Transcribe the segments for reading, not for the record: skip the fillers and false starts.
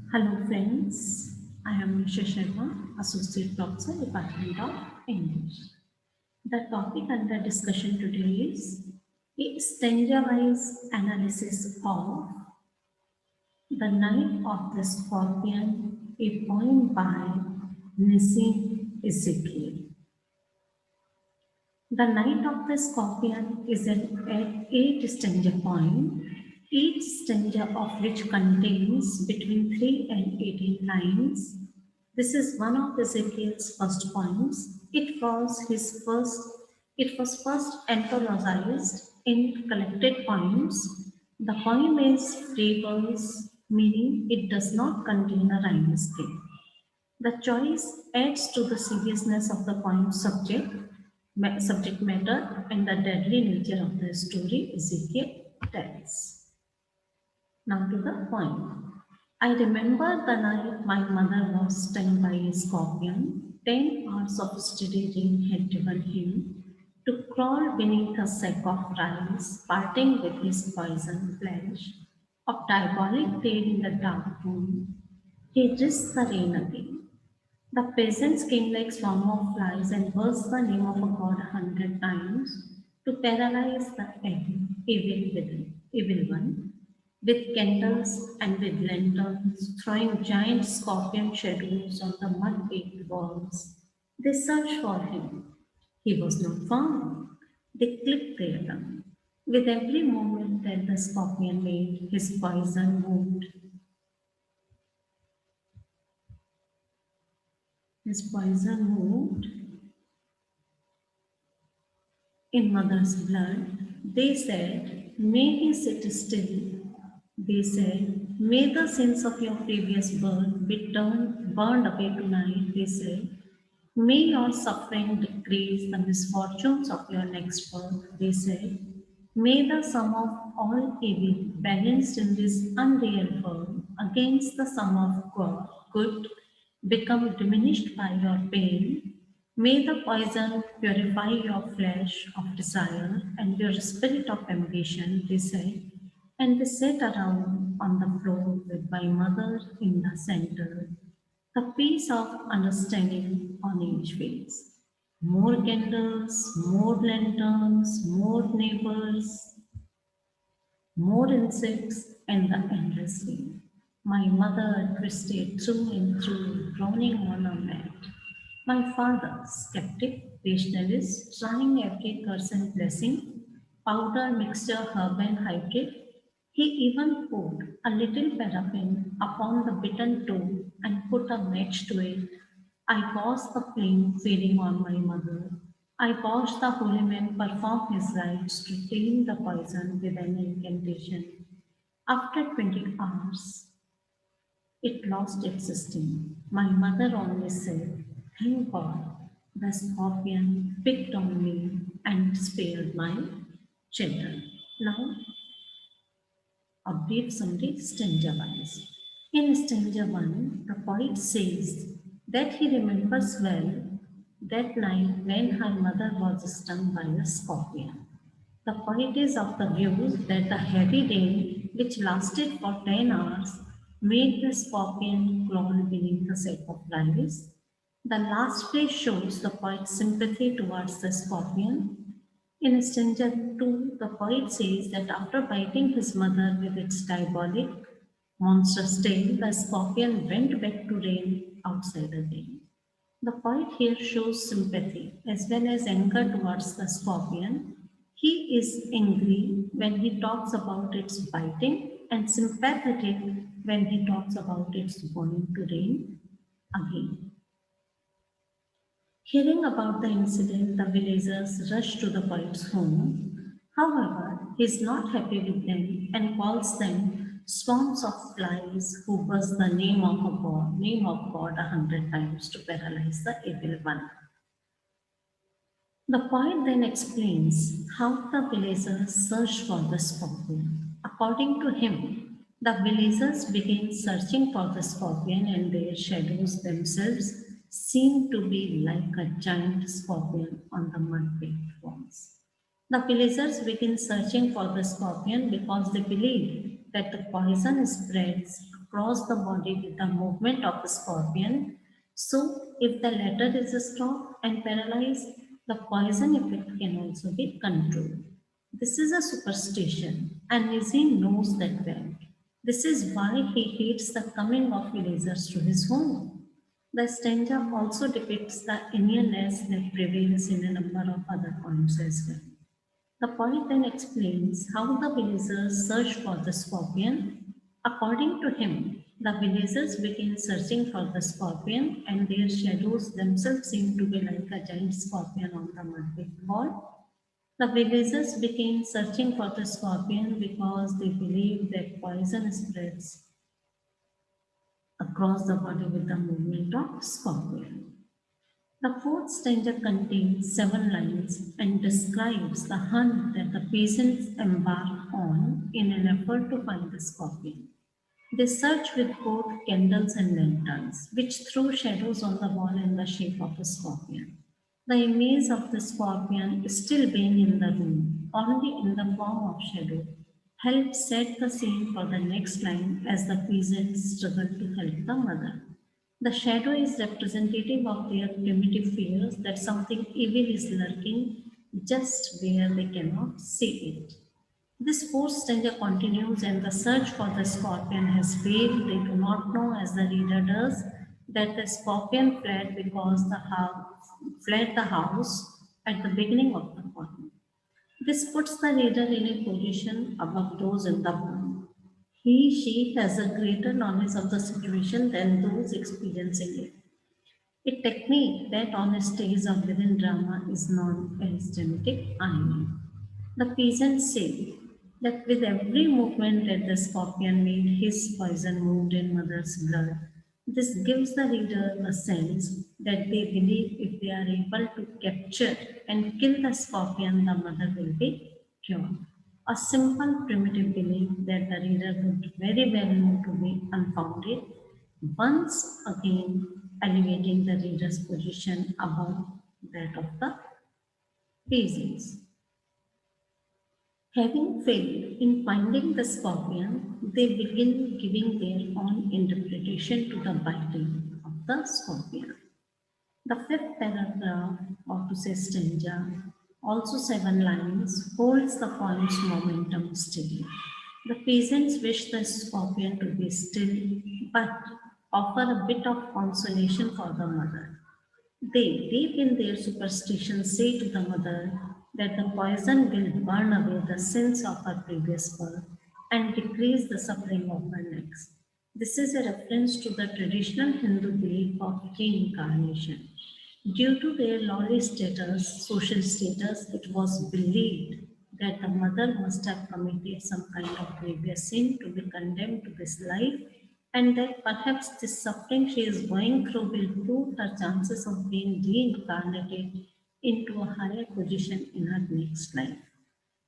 Hello friends, I am Nisha Sharma, Associate Professor, Department of English. The topic under discussion today is a standardized analysis of The Night of the Scorpion, a poem by Nissim Ezekiel. The Night of the Scorpion is an eight-stanza poem, each stanza of which contains between 3 and 18 lines. This is one of Ezekiel's first poems. It was first anthologized in collected poems. The poem is free verse, meaning it does not contain a rhyme scheme. The choice adds to the seriousness of the poem's subject matter and the deadly nature of the story Ezekiel tells. Now to the poem. I remember the night my mother was stung by a scorpion. 10 hours of steady rain had driven him to crawl beneath a sack of rice, parting with his poisoned flesh. Of diabolic tale in the dark room, he risked the rain again. The peasants came like swarm of flies and cursed the name of a god 100 times to paralyze the evil one, with candles and with lanterns, throwing giant scorpion shadows on the mud-baked walls. They searched for him. He was not found. They clipped their tongue. With every movement that the scorpion made, his poison moved. His poison moved in mother's blood. They said, may he sit still. They said, may the sins of your previous birth be burned away tonight. They said, may your suffering decrease the misfortunes of your next birth. They said, may the sum of all evil balanced in this unreal world against the sum of good become diminished by your pain. May the poison purify your flesh of desire and your spirit of ambition, they said, and they sat around on the floor with my mother in the center, the piece of understanding on each face. More candles, more lanterns, more neighbors, more insects, and the endless rain. My mother twisted through and through, groaning on a mat. My father, skeptic, rationalist, trying every curse and blessing, powder, mixture, herb, and hybrid. He even poured a little paraffin upon the bitten toe and put a match to it. I watched the flame feeding on my mother. I watched the holy man perform his rites to tame the poison with an incantation. After 20 hours, it lost its sting. My mother always said, thank God, the scorpion picked on me and spared my children. Now, a brief summary, stanza wise. In stanza 1, the poet says that he remembers well that night when her mother was stung by a scorpion. The poet is of the view that the heavy rain, which lasted for 10 hours, made the scorpion crawl beneath the sack of rice. The last phrase shows the poet's sympathy towards the scorpion. In stanza 2, the poet says that after biting his mother with its diabolic, monstrous tail, the scorpion went back to reign outside again. The poet here shows sympathy as well as anger towards the scorpion. He is angry when he talks about its biting and sympathetic when he talks about its going to reign again. Hearing about the incident, the villagers rush to the poet's home. However, he is not happy with them and calls them swarms of flies who buzz the name of God 100 times to paralyze the evil one. The poet then explains how the villagers search for the scorpion. According to him, the villagers begin searching for the scorpion and their shadows themselves seem to be like a giant scorpion on the mud-baked walls. The villagers begin searching for the scorpion because they believe that the poison spreads across the body with the movement of the scorpion. So, if the latter is stopped and paralyzed, the poison effect can also be controlled. This is a superstition, and Nizam knows that well. This is why he hates the coming of villagers to his home. The stanza also depicts the Indianness that prevails in a number of other points as well. The poet then explains how the villagers search for the scorpion. According to him, the villagers begin searching for the scorpion, and their shadows themselves seem to be like a giant scorpion on the mud wall. The villagers began searching for the scorpion because they believe that poison spreads across the body with the movement of scorpion. The fourth stanza contains 7 lines and describes the hunt that the peasants embark on in an effort to find the scorpion. They search with both candles and lanterns, which throw shadows on the wall in the shape of a scorpion. The image of the scorpion still being in the room, only in the form of shadow, helps set the scene for the next line as the peasants struggle to help the mother. The shadow is representative of their primitive fears that something evil is lurking just where they cannot see it. This fourth stanza continues, and the search for the scorpion has failed. They do not know, as the reader does, that the scorpion fled the house at the beginning of the poem. This puts the reader in a position above those in the poem. She has a greater knowledge of the situation than those experiencing it. A technique that on a stage of living drama is known as dramatic irony. The peasants say that with every movement that the scorpion made, his poison moved in mother's blood. This gives the reader the sense that they believe if they are able to capture and kill the scorpion, the mother will be cured. A simple primitive belief that the reader would very well know to be unfounded, once again elevating the reader's position above that of the peasants. Having failed in finding the scorpion, they begin giving their own interpretation to the biting of the scorpion. The fifth paragraph of to say stanza, also 7 lines, holds the poem's momentum steady. The peasants wish the scorpion to be still, but offer a bit of consolation for the mother. They, deep in their superstition, say to the mother that the poison will burn away the sins of her previous birth and decrease the suffering of her next. This is a reference to the traditional Hindu belief of reincarnation. Due to their lowly status, social status, it was believed that the mother must have committed some kind of previous sin to be condemned to this life, and that perhaps this suffering she is going through will prove her chances of being reincarnated into a higher position in her next life.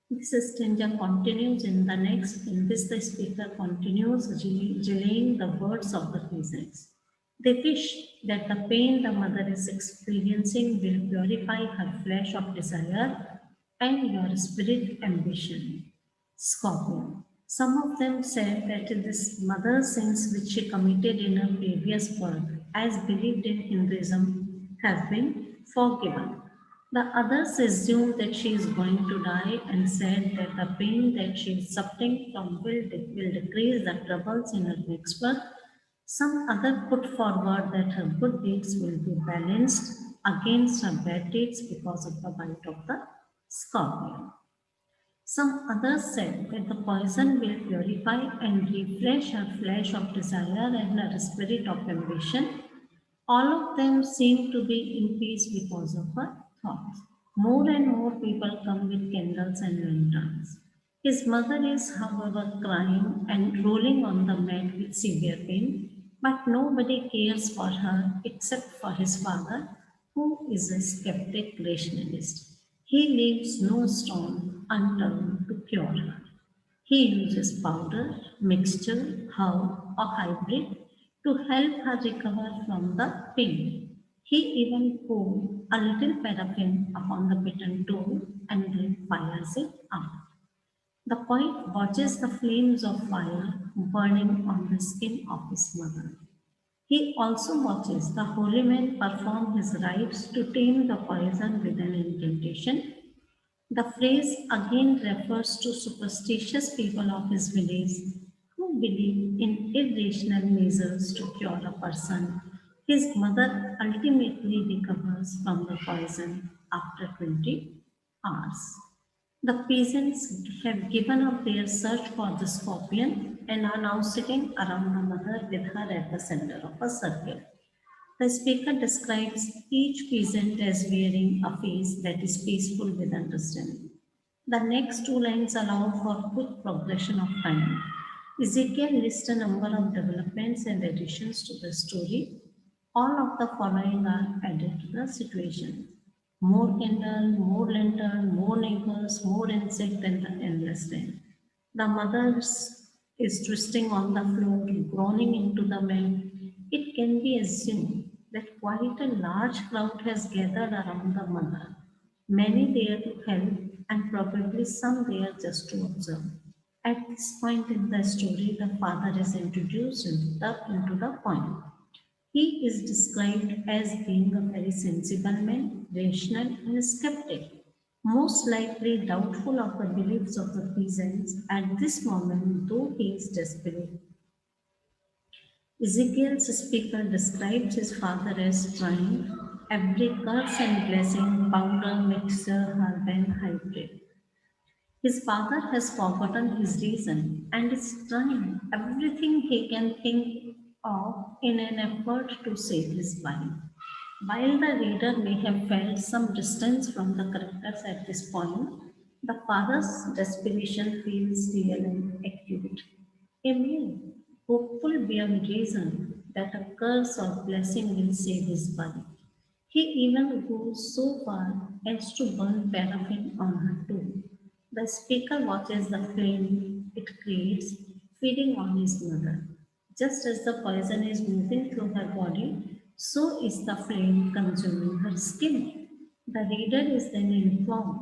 This stanza continues in the next. In this, the speaker continues relaying the words of the peasants. They wish that the pain the mother is experiencing will purify her flesh of desire and your spirit ambition. Scorpion. Some of them said that this mother's sins which she committed in her previous birth, as believed in Hinduism, have been forgiven. The others assumed that she is going to die and said that the pain that she is suffering from will decrease the troubles in her next birth. Some other put forward that her good deeds will be balanced against her bad deeds because of the bite of the scorpion. Some others said that the poison will purify and refresh her flesh of desire and her spirit of ambition. All of them seem to be in peace because of her thoughts. More and more people come with candles and lanterns. His mother is, however, crying and rolling on the mat with severe pain, but nobody cares for her except for his father, who is a skeptic rationalist. He leaves no stone unturned to cure her. He uses powder, mixture, herb, or hybrid to help her recover from the pain. He even poured a little paraffin upon the bitten toe and then fires it out. The poet watches the flames of fire burning on the skin of his mother. He also watches the holy man perform his rites to tame the poison with an incantation. The phrase again refers to superstitious people of his village who believe in irrational measures to cure a person. His mother ultimately recovers from the poison after 20 hours. The peasants have given up their search for the scorpion and are now sitting around the mother with her at the center of a circle. The speaker describes each peasant as wearing a face that is peaceful with understanding. The next two lines allow for quick progression of time. Ezekiel lists a number of developments and additions to the story. All of the following are added to the situation. More candle, more lantern, more neighbors, more insect, and the endless rain. The mother is twisting on the floor, groaning into the milk. It can be assumed that quite a large crowd has gathered around the mother, many there to help, and probably some there just to observe. At this point in the story, the father is introduced into the point. He is described as being a very sensible man, rational and skeptic, most likely doubtful of the beliefs of the peasants at this moment, though he is desperate. Ezekiel's speaker describes his father as trying every curse and blessing, powder, mixture, herb, and hybrid. His father has forgotten his reason and is trying everything he can think of in an effort to save his life. While the reader may have felt some distance from the characters at this point, the father's desperation feels real and acute. A man, hopeful beyond reason that a curse or blessing will save his body. He even goes so far as to burn paraffin on her tomb. The speaker watches the flame it creates, feeding on his mother. Just as the poison is moving through her body, so is the flame consuming her skin. The reader is then informed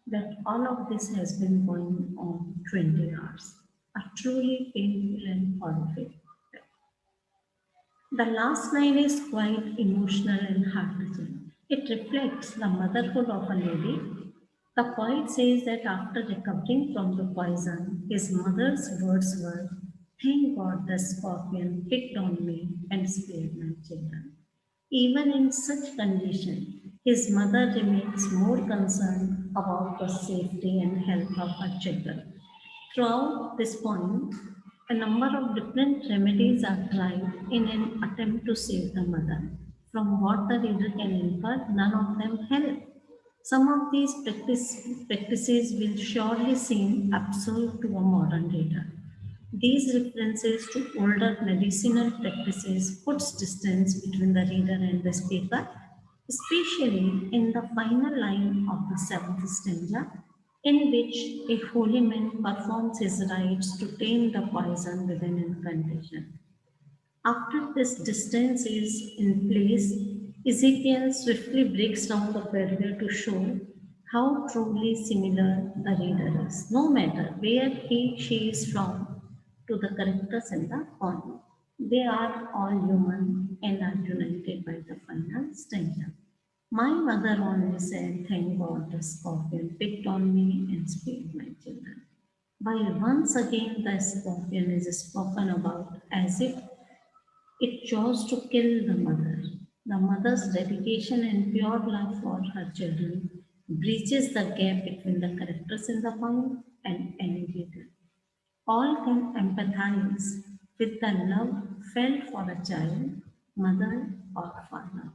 that all of this has been going on 20 hours. A truly painful and horrific. The last line is quite emotional and heart-touching. It reflects the motherhood of a lady. The poet says that after recovering from the poison, his mother's words were, "Thank God the scorpion picked on me and spared my children." Even in such condition, his mother remains more concerned about the safety and health of her children. Throughout this point, a number of different remedies are tried in an attempt to save the mother. From what the reader can infer, none of them help. Some of these practices will surely seem absurd to a modern reader. These references to older medicinal practices puts distance between the reader and the speaker, especially in the final line of the seventh stanza, in which a holy man performs his rites to tame the poison with an incantation. After this distance is in place, Ezekiel swiftly breaks down the barrier to show how truly similar the reader is, no matter where she is from, to the characters in the poem. They are all human and are united by the final stanza. My mother only said, "Thank God the scorpion picked on me and spared my children." While once again the scorpion is spoken about as if it chose to kill the mother. The mother's dedication and pure love for her children breaches the gap between the characters in the poem and any reader. All can empathize with the love felt for a child, mother, or father.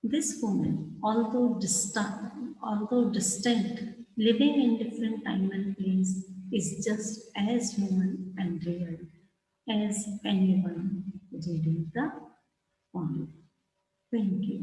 This woman, although distant, living in different time and place, is just as human and real as anyone reading the poem. Thank you.